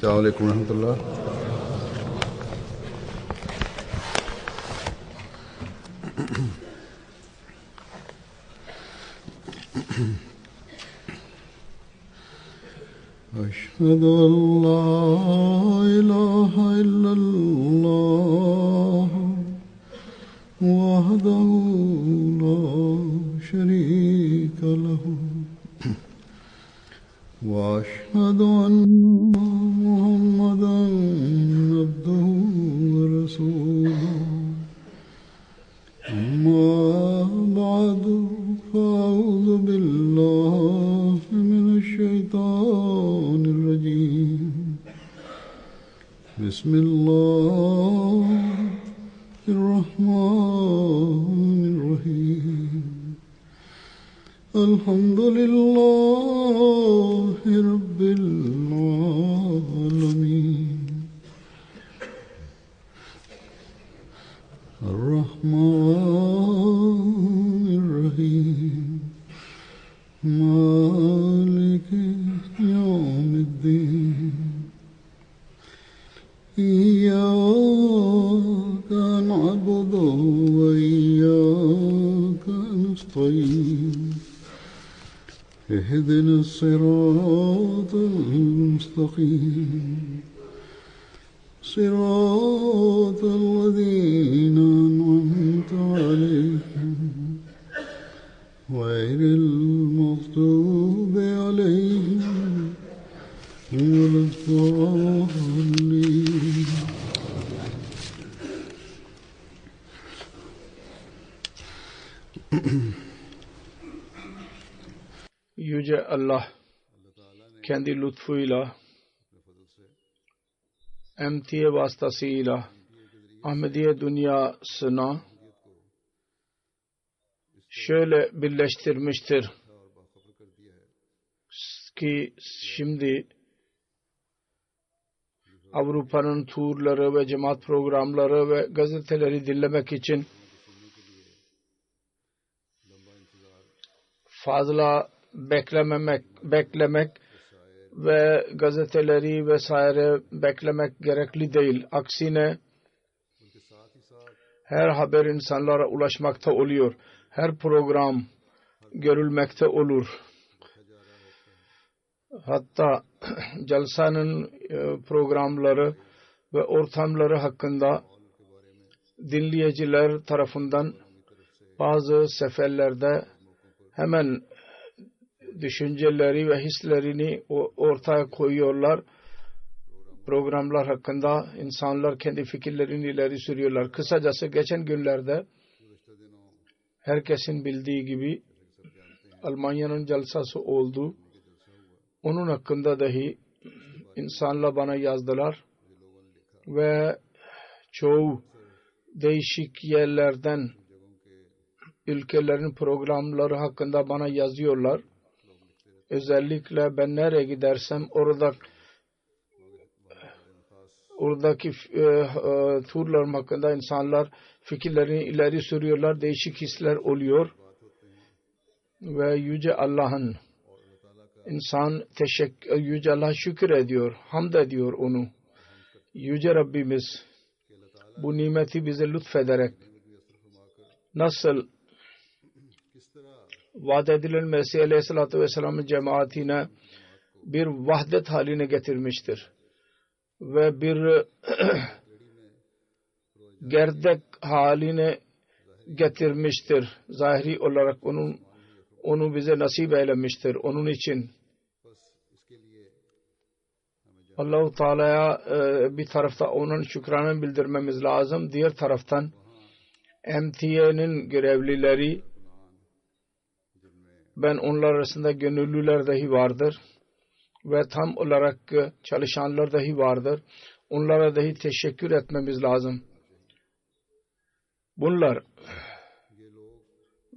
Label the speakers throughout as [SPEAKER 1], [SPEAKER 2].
[SPEAKER 1] Selamun Aleyküm ve Rahmetullah. أشهد أن لا إله إلا الله وحده لا شريك له وأشهد أن محمدا عبده ورسوله أما بعد فأعوذ بالله من الشيطان الرجيم بسم الله الرحمن الرحيم الحمد لله رب العالمين الرحمن الرحيم مالك يوم الدين إياك نعبد وإياك نستعين اهدنا الصراط المستقيم صراط الذين أنعمت عليهم غير المغضوب عليهم ولا الضالين.
[SPEAKER 2] Yüce Allah kendi lütfuyla, emtiye vasıtasıyla Ahmediye dünyasına şöyle birleştirmiştir ki şimdi Avrupa'nın turları ve cemaat programları ve gazeteleri dinlemek için fazla beklemek ve gazeteleri vesaire beklemek gerekli değil. Aksine her haber insanlara ulaşmakta oluyor. Her program görülmekte olur. Hatta Jalsa'nın programları ve ortamları hakkında dinleyiciler tarafından bazı seferlerde hemen düşünceleri ve hislerini ortaya koyuyorlar. Programlar hakkında insanlar kendi fikirlerini ileri sürüyorlar. Kısacası geçen günlerde herkesin bildiği gibi Almanya'nın jalsası oldu. Onun hakkında dahi insanlar bana yazdılar ve çoğu değişik yerlerden ülkelerin programları hakkında bana yazıyorlar. Özellikle ben nereye gidersem oradaki turlarım hakkında insanlar fikirlerini ileri sürüyorlar. Değişik hisler oluyor. Ve Yüce Allah'ın Yüce Allah şükür ediyor. Hamd ediyor onu. Yüce Rabbimiz bu nimeti bize lütfederek nasıl vaat edilen Mesih Aleyhisselatü Vesselam'ın cemaatine bir vahdet haline getirmiştir. Ve bir gerdek haline getirmiştir. Zahiri olarak onu bize nasip eylemiştir. Onun için Allah-u Teala'ya bir tarafta onun şükranını bildirmemiz lazım. Diğer taraftan MTA'nın görevlileri, ben onlar arasında gönüllüler dahi vardır ve tam olarak çalışanlar dahi vardır. Onlara dahi teşekkür etmemiz lazım. Bunlar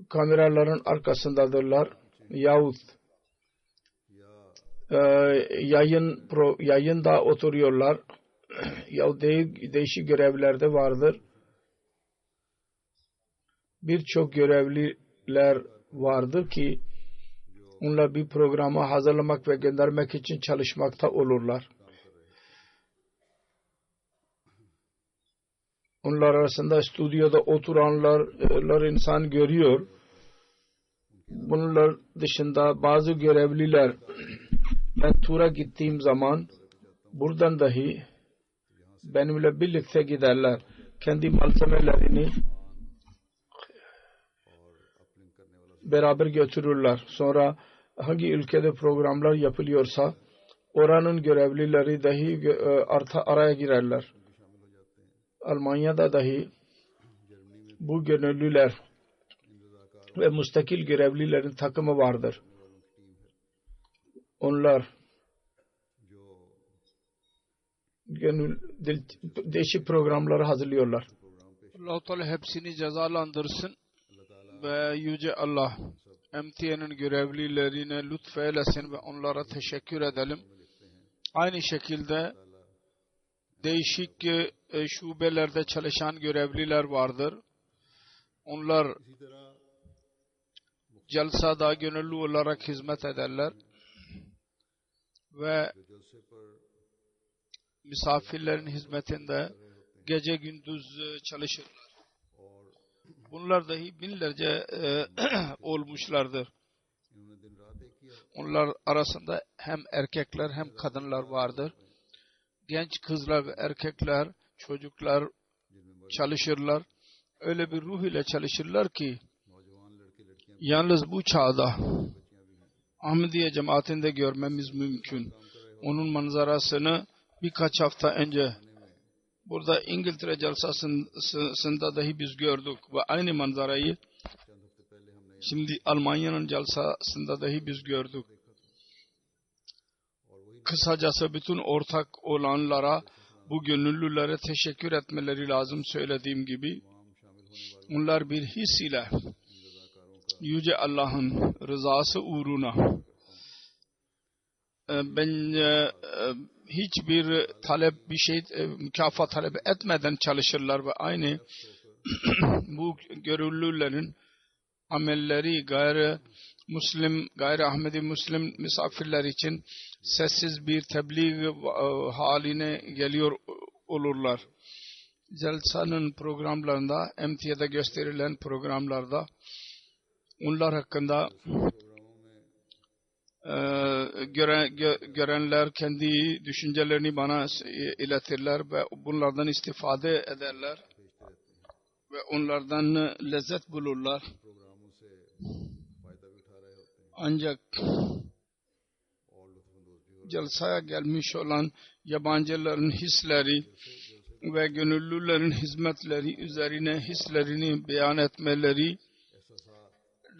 [SPEAKER 2] kameraların arkasındadırlar yahut yayında oturuyorlar yahut değişik görevlerde vardır. Birçok görevliler vardır ki onlar bir programı hazırlamak ve göndermek için çalışmakta olurlar. Onlar arasında stüdyoda oturanlar insan görüyor. Bunlar dışında bazı görevliler, ben tura gittiğim zaman buradan dahi benimle birlikte giderler. Kendi malzemelerini beraber götürürler. Sonra hangi ülkede programlar yapılıyorsa oranın görevlileri dahi araya girerler. Almanya'da dahi bu gönüllüler ve müstakil görevlilerin takımı vardır. Onlar değişik programları hazırlıyorlar.
[SPEAKER 3] Allah-u Teala hepsini cezalandırsın ve Yüce Allah MTA'nın görevlilerine lütfeylesin ve onlara teşekkür edelim. Aynı şekilde değişik şubelerde çalışan görevliler vardır. Onlar celsada gönüllü olarak hizmet ederler ve misafirlerin hizmetinde gece gündüz çalışırlar. Bunlar dahi binlerce olmuşlardır. Onlar arasında hem erkekler hem kadınlar vardır. Genç kızlar ve erkekler, çocuklar çalışırlar. Öyle bir ruh ile çalışırlar ki yalnız bu çağda Ahmediye cemaatinde görmemiz mümkün. Onun manzarasını birkaç hafta önce burada İngiltere celsasında dahi biz gördük ve aynı manzarayı şimdi Almanya'nın celsasında dahi biz gördük. Kısacası bütün ortak olanlara, bu gönüllülere teşekkür etmeleri lazım söylediğim gibi. Onlar bir his ile Yüce Allah'ın rızası uğruna ben hiçbir talep, bir şey mükafat talep etmeden çalışırlar ve aynı bu gönüllülerin amelleri gayri Ahmedi Müslim misafirler için sessiz bir tebliğ haline geliyor olurlar. Celsanın programlarında, MTA'da gösterilen programlarda onlar hakkında görenler kendi düşüncelerini bana iletirler ve bunlardan istifade ederler ve onlardan lezzet bulurlar. Ancak celsaya gelmiş olan yabancıların hisleri ve gönüllülerin hizmetleri üzerine hislerini beyan etmeleri,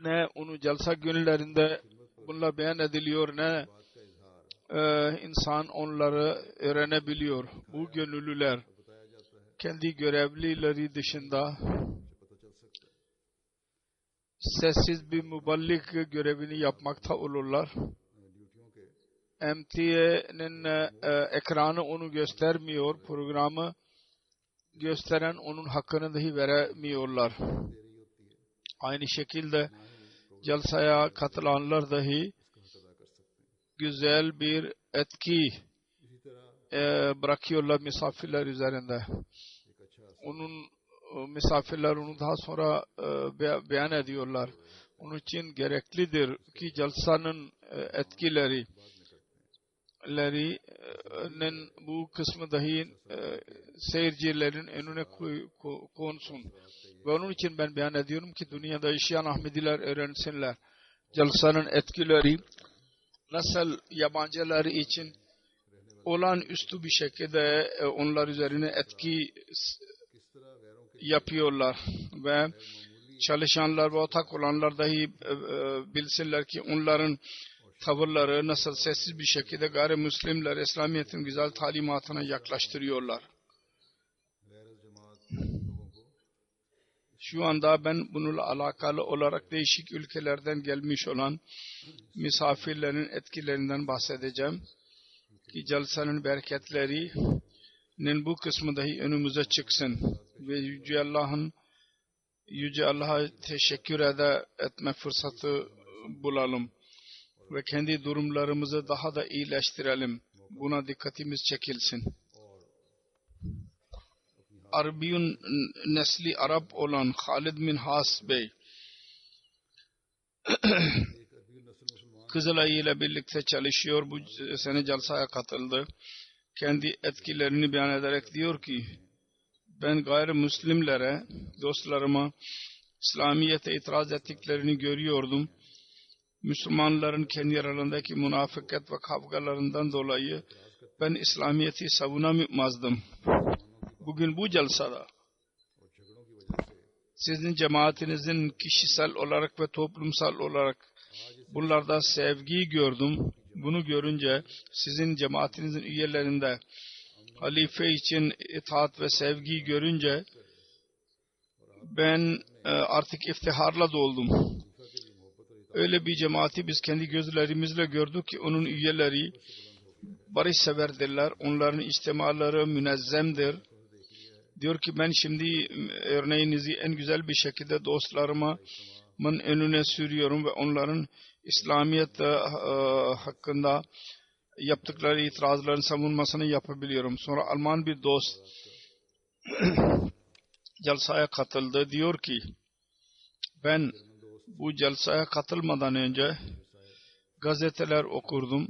[SPEAKER 3] ne onu celsa günlerinde bunlar beyan ediliyor, ne insan onları öğrenebiliyor. Bu gönüllüler kendi görevlileri dışında sessiz bir müballik görevini yapmakta olurlar. MTA'nın ekranı onu göstermiyor, programı gösteren onun hakkını dahi veremiyorlar. Aynı şekilde celsaya katılanlar dahi güzel bir etki bırakıyorlar misafirler üzerinde. Onun misafirler onu daha sonra beyan ediyorlar. Onun için gereklidir ki celsanın etkilerinin bu kısmı dahi seyircilerin önüne konsun. Ve onun için ben beyan ediyorum ki dünyada yaşayan Ahmediler öğrensinler. Celsanın etkileri nasıl yabancılar için olağanüstü bir şekilde onlar üzerine etki yapıyorlar ve çalışanlar ve ortak olanlar dahi bilsinler ki onların tavırları nasıl sessiz bir şekilde gayrimüslimler İslamiyet'in güzel talimatına yaklaştırıyorlar. Şu anda ben bununla alakalı olarak değişik ülkelerden gelmiş olan misafirlerin etkilerinden bahsedeceğim. Ki celsanın bereketlerinin bu kısmı dahi önümüze çıksın ve Yüce Allah'a teşekkür etme fırsatı bulalım ve kendi durumlarımızı daha da iyileştirelim. Buna dikkatimiz çekilsin. Arbiyun nesli Arap olan Halid bin Has Bey Kızılayı ile birlikte çalışıyor. Bu sene jalsaya katıldı. Kendi etkilerini beyan ederek diyor ki, ben gayrimüslimlere, dostlarıma İslamiyet'e itiraz ettiklerini görüyordum. Müslümanların kendi aralarındaki münafıklık ve kavgalarından dolayı ben İslamiyet'i savunamazdım. Bugün bu jalsada sizin cemaatinizin kişisel olarak ve toplumsal olarak bunlarda sevgiyi gördüm. Bunu görünce sizin cemaatinizin üyelerinde halife için itaat ve sevgiyi görünce ben artık iftiharla doldum. Öyle bir cemaati biz kendi gözlerimizle gördük ki onun üyeleri barışseverdirler. Onların içtimaları münezzemdir. Diyor ki ben şimdi örneğinizi en güzel bir şekilde dostlarımın önüne sürüyorum ve onların İslamiyet hakkında yaptıkları itirazların savunmasını yapabiliyorum. Sonra Alman bir dost jalsaya katıldı. Diyor ki ben bu jalsaya katılmadan önce gazeteler okurdum.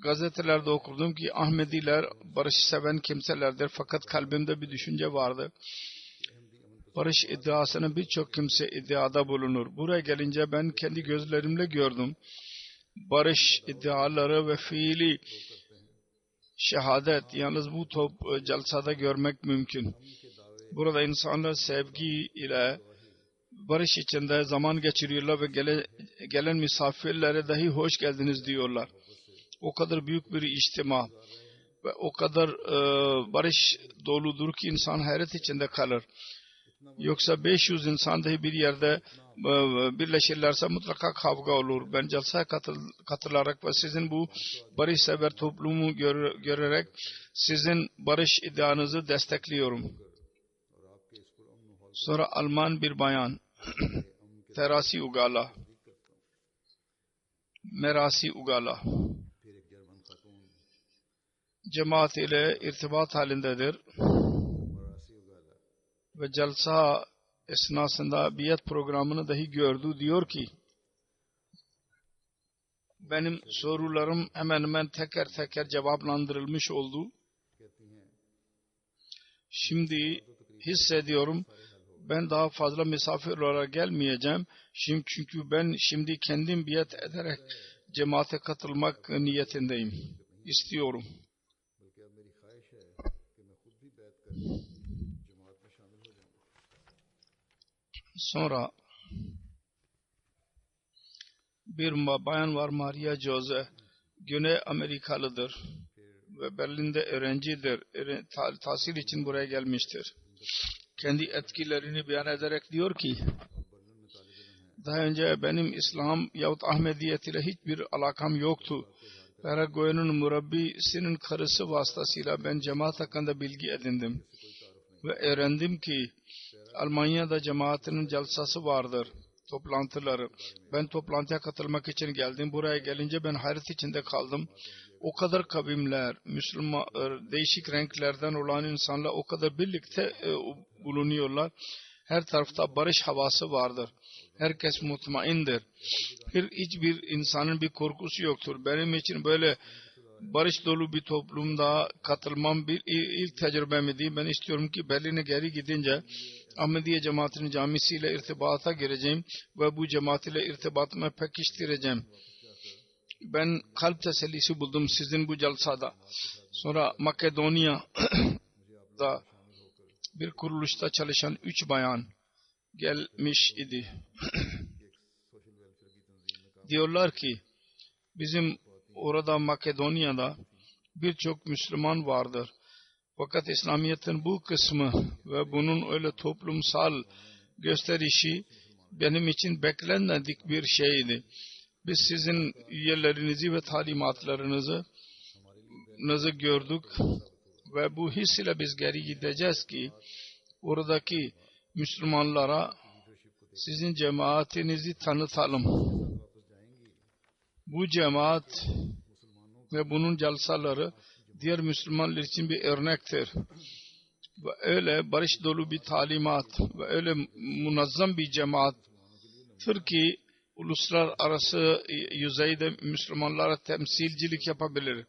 [SPEAKER 3] Gazetelerde okurdum ki Ahmediler barışı seven kimselerdir. Fakat kalbimde bir düşünce vardı. Barış iddiasını birçok kimse iddiada bulunur. Buraya gelince ben kendi gözlerimle gördüm. Barış iddiaları ve fiili şehadet yalnız bu jalsada görmek mümkün. Burada insanlar sevgi ile barış içinde zaman geçiriyorlar ve gelen misafirlere dahi hoş geldiniz diyorlar. O kadar büyük bir içtima ve o kadar barış doludur ki insan hayret içinde kalır. Yoksa 500 insan dahi bir yerde birleşirlerse mutlaka kavga olur. Ben jalsaya katılarak ve sizin bu barışsever toplumu görerek sizin barış iddianızı destekliyorum. Sonra Alman bir bayan Terasi Ugala Merasi Ugala cemaat ile irtibat halindedir ve jalsa esnasında biyet programını dahi gördü. Diyor ki benim sorularım hemen hemen teker teker cevaplandırılmış oldu. Şimdi hissediyorum ben daha fazla misafir olarak gelmeyeceğim. Çünkü ben şimdi kendim biyet ederek cemaate katılmak niyetindeyim. İstiyorum. Sonra bir bayan var, Maria Jose. Güney Amerikalıdır ve Berlin'de öğrencidir. Tahsil için buraya gelmiştir. Kendi etkilerini beyan ederek diyor ki daha önce benim İslam yahut Ahmediyet ile hiçbir alakam yoktu. Paraguay'ın murabbisinin karısı vasıtasıyla ben cemaat hakkında bilgi edindim ve öğrendim ki Almanya'da cemaatinin jalsası vardır, toplantıları. Ben toplantıya katılmak için geldim. Buraya gelince ben hayret içinde kaldım. O kadar kavimler, Müslüman, değişik renklerden olan insanlar o kadar birlikte bulunuyorlar. Her tarafta barış havası vardır. Herkes mutmaindir. Hiçbir insanın bir korkusu yoktur. Benim için böyle barış dolu bir toplumda katılmam bir ilk tecrübemdi. Ben istiyorum ki Berlin'e geri gidince Ahmediye cemaatinin camisiyle irtibata gireceğim ve bu cemaat ile irtibatımı pekiştireceğim. Ben kalp tesellisi buldum sizin bu jalsada. Sonra Makedonya'da bir kuruluşta çalışan 3 bayan gelmiş idi. Diyorlar ki bizim orada Makedonya'da birçok Müslüman vardır. Fakat İslamiyet'in bu kısmı ve bunun öyle toplumsal gösterişi benim için beklenmedik bir şeydi. Biz sizin üyelerinizi ve talimatlarınızı gördük ve bu his ile biz geri gideceğiz ki oradaki Müslümanlara sizin cemaatinizi tanıtalım. Bu cemaat ve bunun jalsaları diğer Müslümanlar için bir örnektir. ve öyle barış dolu bir talimat ve öyle munazzam bir cemaattir ki uluslararası yüzeyde Müslümanlara temsilcilik yapabilir.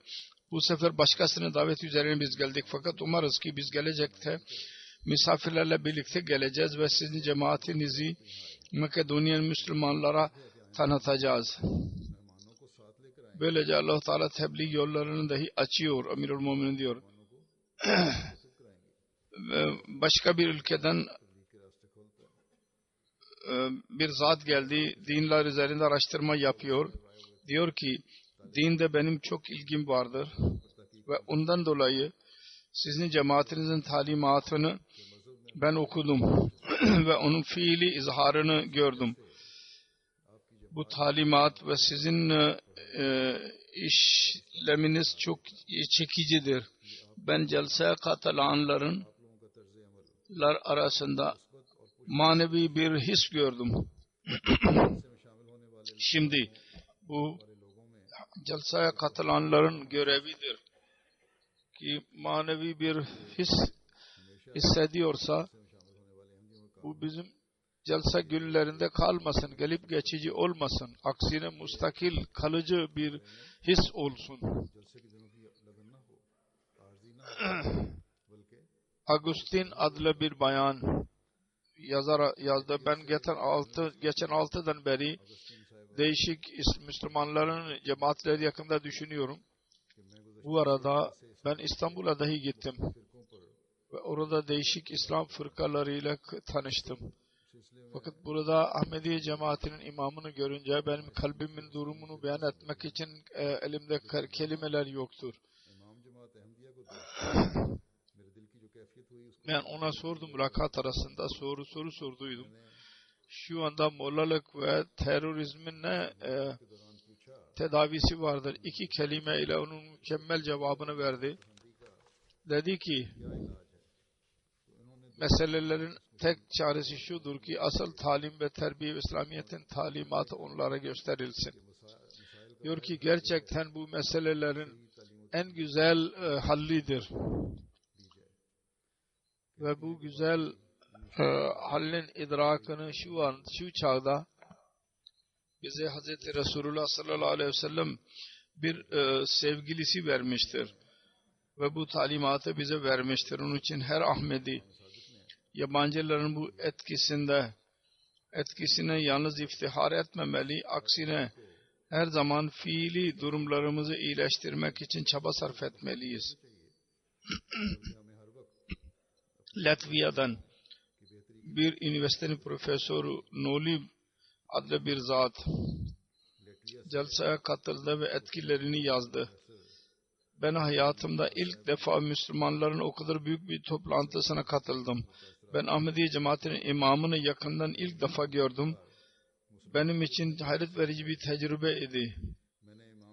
[SPEAKER 3] Bu sefer başkasının davet üzerine biz geldik. Fakat umarız ki biz gelecekte misafirlerle birlikte geleceğiz ve sizin cemaatinizi Makedonya'nın Müslümanlara tanıtacağız. Böylece Allah Teala tebliğ yollarını dahi açıyor. Amirul Muminin diyor. Başka bir ülkeden bir zat geldi. Dinler üzerinde araştırma yapıyor. Diyor ki dinde benim çok ilgim vardır ve ondan dolayı sizin cemaatinizin talimatını ben okudum ve onun fiili izharını gördüm. Bu talimat ve sizin işleminiz çok çekicidir. Ben celseye katılanların arasında manevi bir his gördüm. Şimdi bu celseye katılanların görevidir ki manevi bir his hissediyorsa bu bizim celsa günlerinde kalmasın, gelip geçici olmasın. Aksine müstakil, kalıcı bir his olsun. Agustin adlı bir bayan yazdı. Ben geçen 6'dan beri değişik Müslümanların cemaatleri yakında düşünüyorum. Bu arada ben İstanbul'a dahi gittim. Ve orada değişik İslam fırkalarıyla tanıştım. Fakat burada Ahmediye cemaatinin imamını görünce benim kalbimin durumunu beyan etmek için elimde kelimeler yoktur. Ben ona sordum, mülakat arasında soru sorduydum. Şu anda mollalık ve terörizmin ne tedavisi vardır? 2 kelime ile onun mükemmel cevabını verdi. Dedi ki meselelerin tek çaresi şudur ki asıl talim ve terbiye ve İslamiyet'in talimatı onlara gösterilsin. Diyor ki gerçekten bu meselelerin en güzel hallidir. Ve bu güzel hallin idrakını şu çağda bize Hz. Resulullah sallallahu aleyhi ve sellem bir sevgilisi vermiştir. Ve bu talimatı bize vermiştir. Onun için her Ahmedi yabancıların bu etkisine yalnız iftihar etmemeli. Aksine her zaman fiili durumlarımızı iyileştirmek için çaba sarf etmeliyiz. Latvia'dan bir üniversitenin profesörü Noli adlı bir zat celseye katıldı ve etkilerini yazdı. Ben hayatımda ilk defa Müslümanların o kadar büyük bir toplantısına katıldım. Ben Ahmediye cemaatinin imamını yakından ilk defa gördüm. Benim için hayret verici bir tecrübe idi.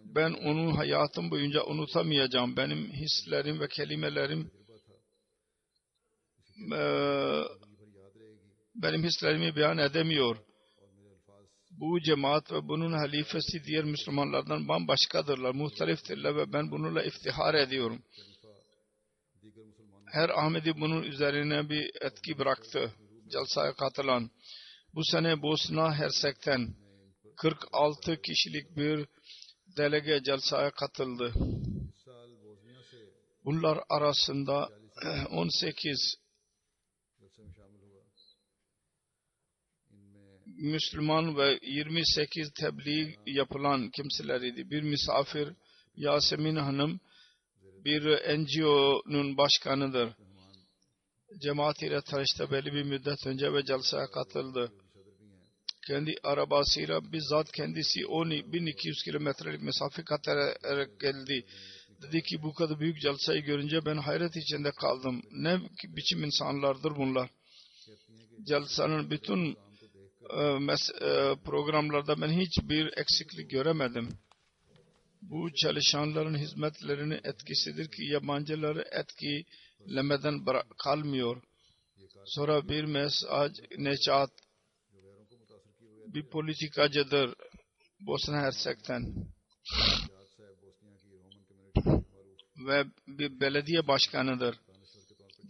[SPEAKER 3] Ben onu hayatım boyunca unutamayacağım. Benim hislerim ve kelimelerim benim hislerimi beyan edemiyor. Bu cemaat ve bunun halifesi diğer Müslümanlardan bambaşkadırlar, muhteliftirler ve ben bununla iftihar ediyorum. Her Ahmedi bunun üzerine bir etki bıraktı. Celsaya katılan. Bu sene Bosna Hersek'ten 46 kişilik bir delege celsaya katıldı. Bunlar arasında 18 Müslüman ve 28 tebliğ yapılan kimseleriydi. Bir misafir Yasemin Hanım bir NGO'nun başkanıdır. Cemaat ile tanıştı belli bir müddet önce ve celseye katıldı. Kendi arabasıyla bizzat kendisi 1200 kilometrelik mesafe kat ederek geldi. Dedi ki bu kadar büyük celseyi görünce ben hayret içinde kaldım. Ne biçim insanlardır bunlar. Celsenin bütün programlarda ben hiçbir eksiklik göremedim. Bu çalışanların hizmetlerinin etkisidir ki yabancıları etkilemeden kalmıyor. Sonra bir mesaj Necat bir politikacıdır Bosna Hersek'ten ve bir belediye başkanıdır.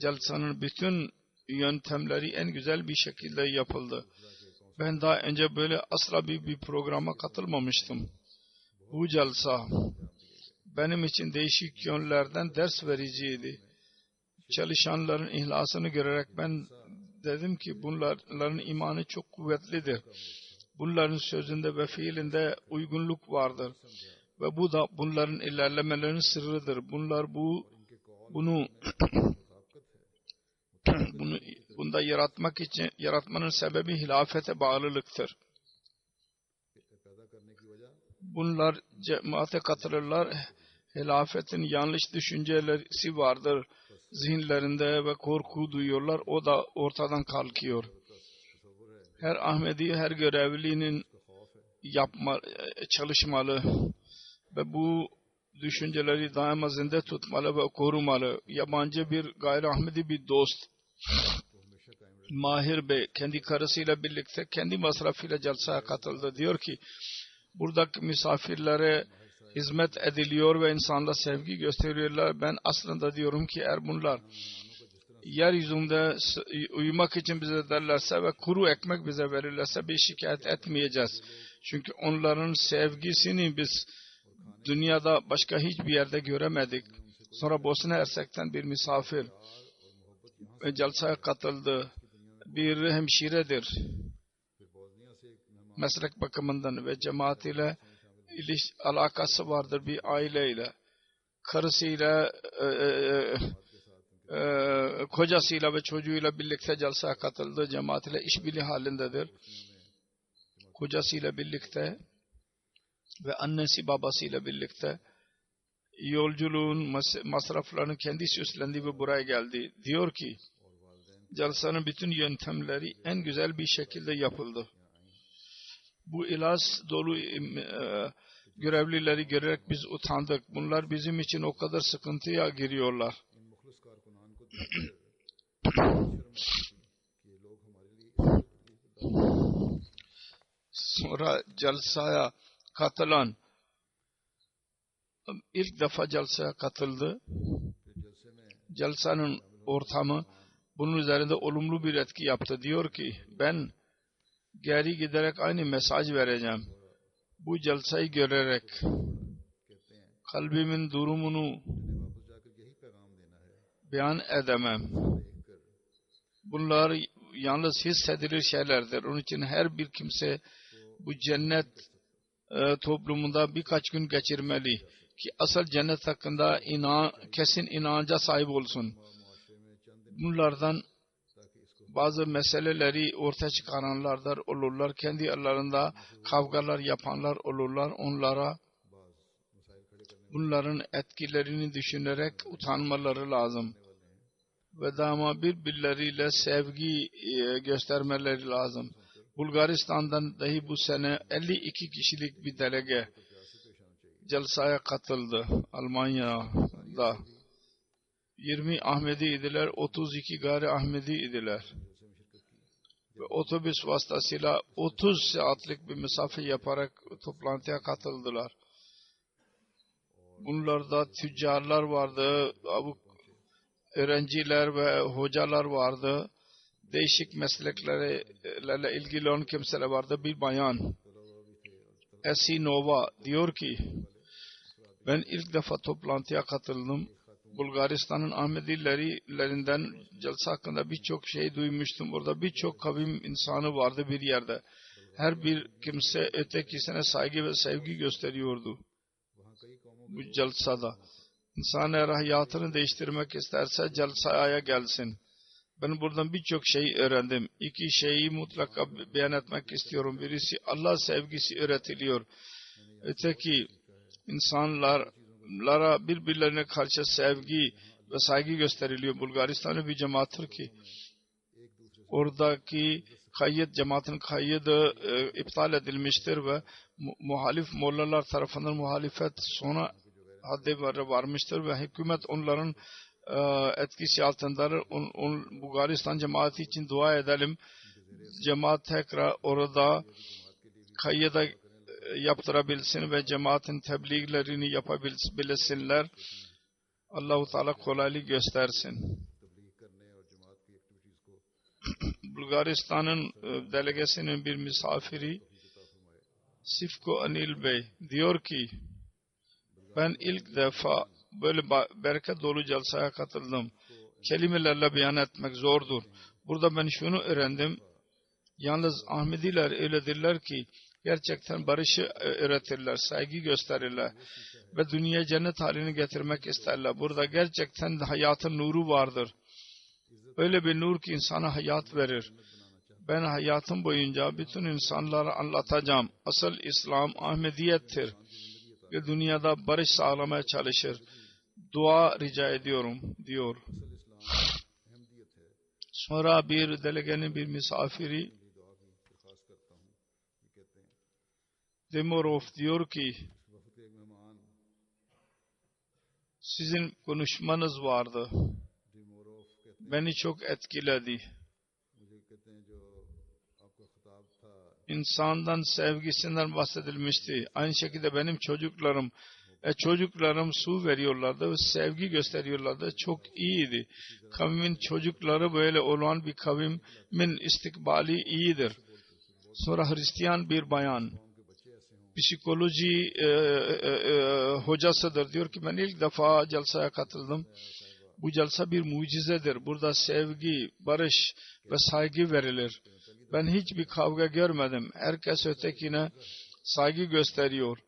[SPEAKER 3] Celsanın bütün yöntemleri en güzel bir şekilde yapıldı. Ben daha önce böyle asla bir programa katılmamıştım. Bu celsa benim için değişik yönlerden ders vericiydi. Çalışanların ihlasını görerek ben dedim ki bunların imanı çok kuvvetlidir. Bunların sözünde ve fiilinde uygunluk vardır. Ve bu da bunların ilerlemelerinin sırrıdır. Bunlar bunu bunda yaratmanın sebebi hilafete bağlılıktır. Bunlar cemaate katılırlar. Hilafetin yanlış düşünceleri vardır zihinlerinde ve korku duyuyorlar. O da ortadan kalkıyor. Her Ahmedi, her görevlinin çalışmalı ve bu düşünceleri daima zinde tutmalı ve korumalı. Yabancı bir gayri Ahmedi bir dost Mahir Bey kendi karısıyla birlikte kendi masrafıyla celsaya katıldı. Diyor ki buradaki misafirlere hizmet ediliyor ve insanlara sevgi gösteriyorlar. Ben aslında diyorum ki eğer bunlar yeryüzünde uyumak için bize derlerse ve kuru ekmek bize verirlerse bir şikayet etmeyeceğiz. Çünkü onların sevgisini biz dünyada başka hiçbir yerde göremedik. Sonra Bosna Hersek'ten bir misafir ve celsaya katıldı. Bir hemşiredir. Meslek bakımından ve cemaat ile alakası vardır bir aileyle. Karısıyla, kocasıyla ve çocuğuyla birlikte celsaya katıldı. Cemaat ile işbirliği halindedir. Kocasıyla birlikte ve annesi babasıyla birlikte yolculuğun masraflarını kendisi üstlendi ve buraya geldi. Diyor ki celsanın bütün yöntemleri en güzel bir şekilde yapıldı. Bu ihlas dolu görevlileri görerek biz utandık. Bunlar bizim için o kadar sıkıntıya giriyorlar. Sonra celsaya katılan ilk defa celsaya katıldı. Celsanın ortamı bunun üzerinde olumlu bir etki yaptı. Diyor ki ben geri giderek aynı mesaj vereceğim. Bu celsayı görerek kalbimin durumunu beyan edemem. Bunlar yalnız hissedilir şeylerdir. Onun için her bir kimse bu cennet toplumunda birkaç gün geçirmeli ki asıl cennet hakkında kesin inanca sahip olsun. Bunlardan bazı meseleleri ortaya çıkaranlar olurlar. Kendi aralarında kavgalar yapanlar olurlar. Onlara bunların etkilerini düşünerek utanmaları lazım. Ve daima birbirleriyle sevgi göstermeleri lazım. Bulgaristan'dan dahi bu sene 52 kişilik bir delege celsaya katıldı. Almanya'da 20 Ahmedi idiler, 32 gayri Ahmedi idiler. Ve otobüs vasıtasıyla 30 saatlik bir mesafe yaparak toplantıya katıldılar. Bunlarda tüccarlar vardı, öğrenciler ve hocalar vardı. Değişik mesleklerle ilgili olan kimseler vardı. Bir bayan Esinova diyor ki ben ilk defa toplantıya katıldım. Bulgaristan'ın Ahmedilerinden celsa hakkında birçok şey duymuştum. Orada birçok kavim insanı vardı bir yerde. Her bir kimse ötekisine saygı ve sevgi gösteriyordu. Bu celsada. İnsan eğer hayatını değiştirmek isterse celsaya gelsin. Ben buradan birçok şey öğrendim. İki şeyi mutlaka beyan etmek istiyorum. Birisi Allah sevgisi öğretiliyor. Öteki insanlara birbirlerine karşı sevgi ve saygı gösteriliyor. Bulgaristan'ın bir cemaattir ki oradaki cemaatin kaydı iptal edilmiştir ve muhalif mollalar tarafından muhalefet sona haddi varmıştır ve hükümet onların etkisi altındadır. Bulgaristan cemaati için dua edelim. Cemaat tekrar orada kayıda yaptırabilsin ve cemaatin tebliğlerini yapabilsinler. Allah-u Teala kolaylık göstersin. Bulgaristan'ın delegesinin bir misafiri Sifko Anil Bey diyor ki ben ilk defa böyle bereket dolu celsaya katıldım. Kelimelerle beyan etmek zordur. Burada ben şunu öğrendim. Yalnız Ahmediler öyledirler ki gerçekten barışı öğretirler, saygı gösterirler ve dünyaya cennet halini getirmek isterler. Burada gerçekten hayatın nuru vardır. Öyle bir nur ki insana hayat verir. Ben hayatım boyunca bütün insanlara anlatacağım. Asıl İslam Ahmediyettir ve dünyada barış sağlamaya çalışır. Dua rica ediyorum diyor. Sonra bir delegenin bir misafiri Demorov diyor ki sizin konuşmanız vardı. Beni çok etkiledi. İnsandan sevgisinden bahsedilmişti. Aynı şekilde benim çocuklarım su veriyorlardı ve sevgi gösteriyorlardı. Çok iyiydi. Kavimin çocukları böyle olan bir kavimin istikbali iyidir. Sonra Hristiyan bir bayan psikoloji hocasıdır. Diyor ki ben ilk defa celsaya katıldım. Bu celsa bir mucizedir. Burada sevgi, barış ve saygı verilir. Ben hiçbir kavga görmedim. Herkes ötekine saygı gösteriyor.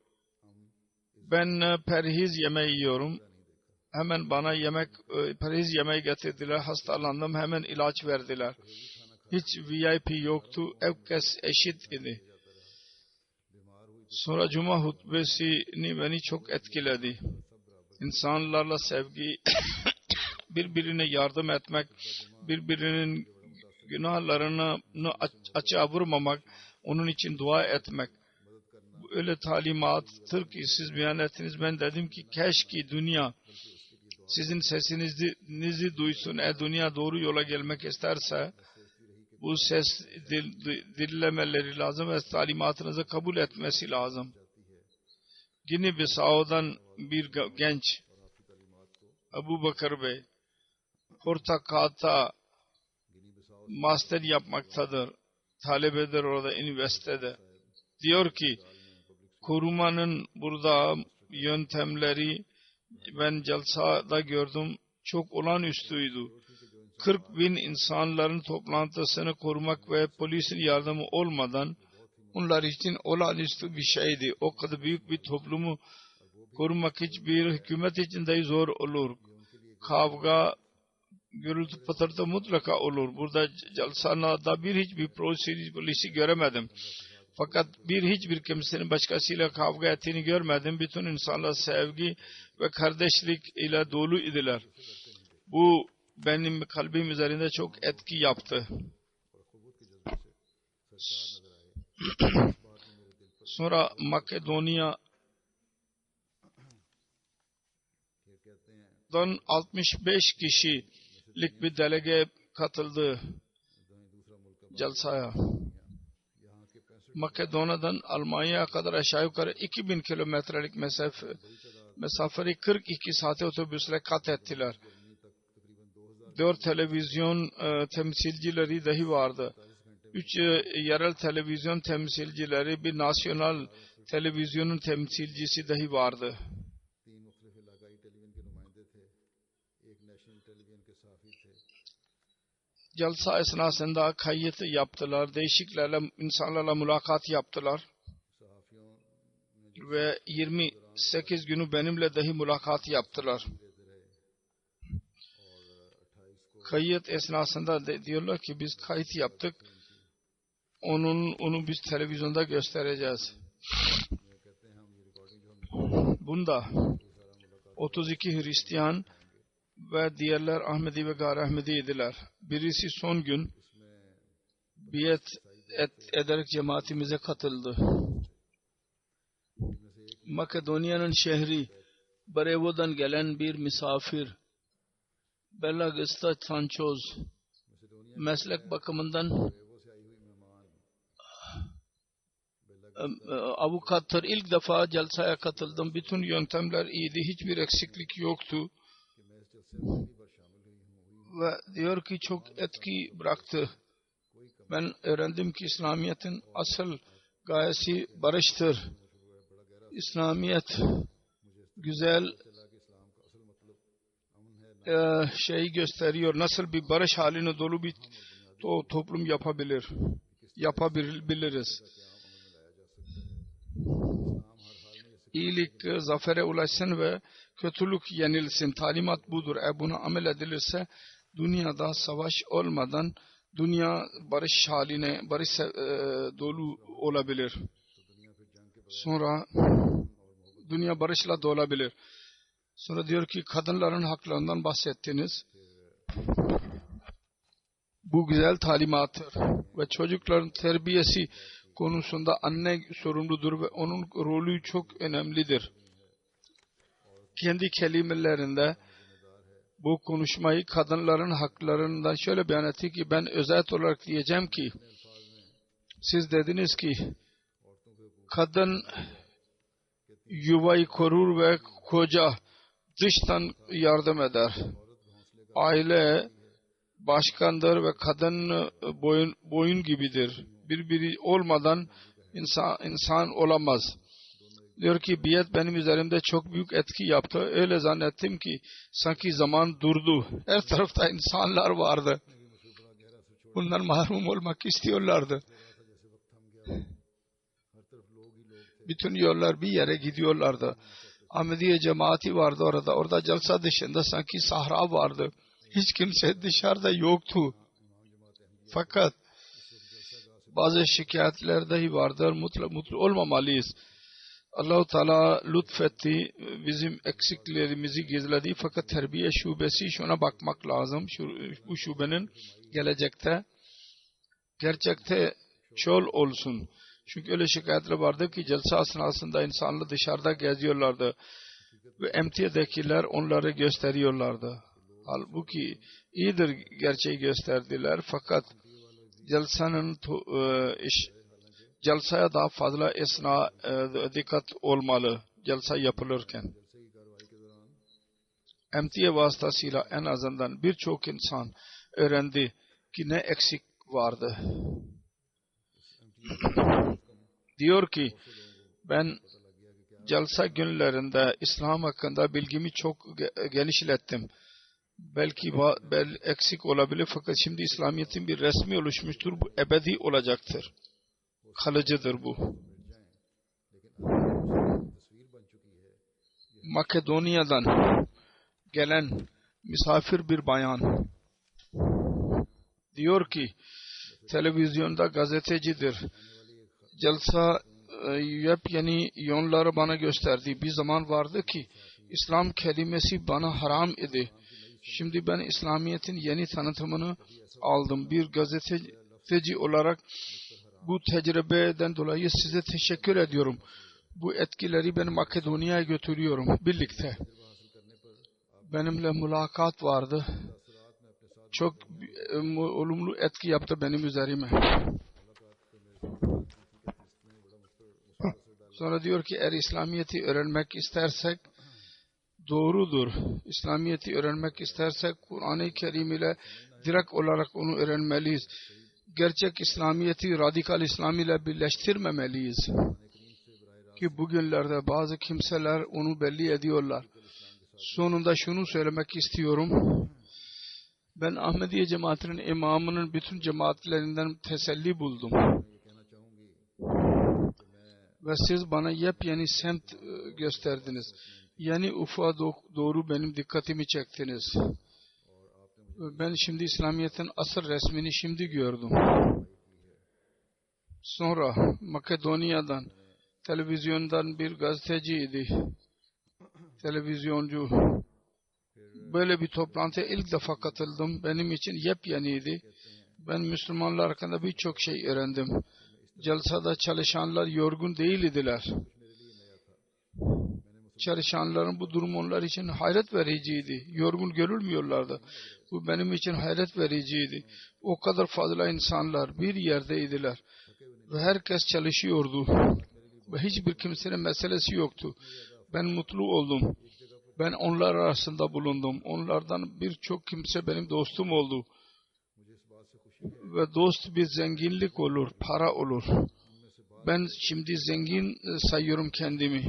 [SPEAKER 3] Ben perhiz yemeği yiyorum. Hemen bana perhiz yemeği getirdiler. Hastalandım. Hemen ilaç verdiler. Hiç VIP yoktu. Herkes eşit idi. Sonra Cuma hutbesini beni çok etkiledi. İnsanlarla sevgi, birbirine yardım etmek, birbirinin günahlarını açığa vurmamak, onun için dua etmek. Öyle talimattır ki siz beyan ettiniz. Ben dedim ki keşke dünya sizin sesinizi duysun. Dünya doğru yola gelmek isterse bu ses dinlemeleri lazım ve talimatınızı kabul etmesi lazım. Gini Bissau'dan bir genç Abu Bakır Bey Portakat'ta master yapmaktadır. Talebedir orada üniversitede. Diyor ki korumanın burada yöntemleri ben celsada gördüm. Çok olağanüstüydü. 40.000 insanların toplantısını korumak ve polisin yardımı olmadan onlar için olağanüstü bir şeydi. O kadar büyük bir toplumu korumak hiçbir hükümet için de zor olur. Kavga, gürültü patırtı mutlaka olur. Burada celsanada hiçbir polisi göremedim. Fakat hiçbir kimsenin başkasıyla kavga ettiğini görmedim. Bütün insanlar sevgi ve kardeşlik ile dolu idiler. Bu benim kalbim üzerinde çok etki yaptı. Sonra Makedonya'dan 65 kişilik bir delege katıldı celsaya. Makedonya'dan Almanya'ya kadar aşağı yukarı 2000 kilometrelik mesafeyi 42 saate otobüsle kat ettiler. 4 televizyon temsilcileri dahi vardı. 3 yerel televizyon temsilcileri, bir nasyonal televizyonun temsilcisi dahi vardı. Celsa esnasında kayıt yaptılar, değişiklerle insanlarla mülakat yaptılar ve 28 günü benimle dahi mülakat yaptılar. Kayıt esnasında diyorlar ki biz kayıt yaptık, onu biz televizyonda göstereceğiz. Bunda 32 Hristiyan ve diğerler Ahmedi ve Gayri Ahmedi idiler. Birisi son gün biat ederek cemaatimize katıldı. Makedonya'nın şehri Barevo'dan gelen bir misafir Belagista Sanchoz meslek bakımından avukattır. İlk defa celsaya katıldım. Bütün yöntemler iyiydi. Hiçbir eksiklik yoktu. Ve diyor ki çok etki bıraktı. Ben öğrendim ki İslamiyet'in asıl gayesi barıştır. İslamiyet güzel şeyi gösteriyor. Nasıl bir barış haline dolu bir toplum yapabiliriz. İyilik zafere ulaşsın ve kötülük yenilsin. Talimat budur. Buna amel edilirse dünyada savaş olmadan dünya barış dolu olabilir. Sonra dünya barışla dolabilir. Sonra diyor ki kadınların haklarından bahsettiniz. Bu güzel talimattır ve çocukların terbiyesi konusunda anne sorumludur ve onun rolü çok önemlidir. Kendi kelimelerinde bu konuşmayı kadınların haklarından şöyle beyan etti ki ben özet olarak diyeceğim ki siz dediniz ki kadın yuvayı korur ve koca dıştan yardım eder. Aile başkandır ve kadın boyun gibidir. Birbiri olmadan insan olamaz. Diyor ki biat benim üzerimde çok büyük etki yaptı. Öyle zannettim ki sanki zaman durdu. Her tarafta insanlar vardı. Bunlar mahrum olmak istiyorlardı. Bütün yollar bir yere gidiyorlardı. Ahmediye cemaati vardı orada. Orada celsa dışında sanki sahra vardı. Hiç kimse dışarıda yoktu. Fakat bazı şikayetler dahi vardır. Mutlu olmamalıyız. Allah-u Teala lütfetti. Bizim eksiklerimizi gizledi. Fakat terbiye şubesi şuna bakmak lazım. Bu şubenin gelecekte gerçekte çol olsun. Çünkü öyle şikayetler vardı ki celsa esnasında insanlar dışarıda geziyorlardı. Ve emtiyedekiler onları gösteriyorlardı. Halbuki iyidir gerçeği gösterdiler. Fakat celsaya daha fazla dikkat olmalı. Celsa yapılırken. Emtiye vasıtasıyla en azından birçok insan öğrendi ki ne eksik vardı. Diyor ki ben celsa günlerinde İslam hakkında bilgimi çok genişlettim. Belki eksik olabilir fakat şimdi İslamiyet'in bir resmi oluşmuştur. Bu ebedi olacaktır. Kalıcıdır bu. Makedonya'dan gelen misafir bir bayan diyor ki televizyonda gazetecidir. Celsa yepyeni yönleri bana gösterdi. Bir zaman vardı ki İslam kelimesi bana haram idi. Şimdi ben İslamiyet'in yeni tanıtımını aldım. Bir gazeteci olarak bu tecrübeden dolayı size teşekkür ediyorum. Bu etkileri ben Makedonya'ya götürüyorum birlikte. Benimle mülakat vardı. Çok olumlu etki yaptı benim üzerime. Sonra diyor ki eğer İslamiyet'i öğrenmek istersek doğrudur. İslamiyet'i öğrenmek istersek Kur'an-ı Kerim ile direkt olarak onu öğrenmeliyiz. Gerçek İslamiyet'i radikal İslam ile birleştirmemeliyiz. Ki bugünlerde bazı kimseler onu belli ediyorlar. Sonunda şunu söylemek istiyorum. Ben Ahmediye cemaatinin imamının bütün cemaatlerinden teselli buldum. Ve siz bana yepyeni semt gösterdiniz. Yani ufuğa doğru benim dikkatimi çektiniz. Ben şimdi İslamiyet'in asıl resmini şimdi gördüm. Sonra Makedonya'dan, televizyondan bir gazeteciydi. Televizyoncu. Böyle bir toplantıya ilk defa katıldım. Benim için yepyeniydi. Ben Müslümanlar hakkında birçok şey öğrendim. Celsada çalışanlar yorgun değildiler. Çalışanların bu durum onlar için hayret vericiydi. Yorgun görülmüyorlardı. Bu benim için hayret vericiydi. O kadar fazla insanlar bir yerdeydiler. Ve herkes çalışıyordu. Ve hiçbir kimsenin meselesi yoktu. Ben mutlu oldum. Ben onlar arasında bulundum. Onlardan birçok kimse benim dostum oldu. ve dost bir zenginlik olur, para olur. Ben şimdi zengin sayıyorum kendimi.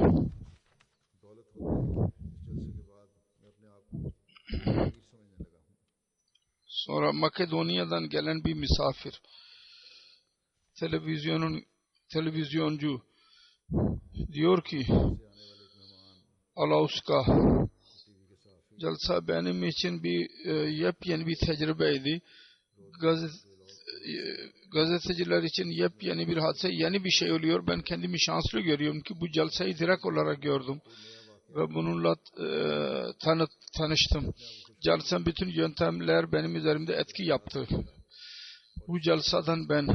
[SPEAKER 3] Sonra Makedonya'dan gelen bir misafir, televizyoncu diyor ki, Alauska, Jalsa benim için bir yepyeni bir tecrübeydi. Gazeteciler için yepyeni bir hadise, yeni bir şey oluyor. Ben kendimi şanslı görüyorum ki bu jalsayı direkt olarak gördüm ve bununla tanıştım. Jalsanın bütün yöntemler benim üzerimde etki yaptı. Bu jalsadan ben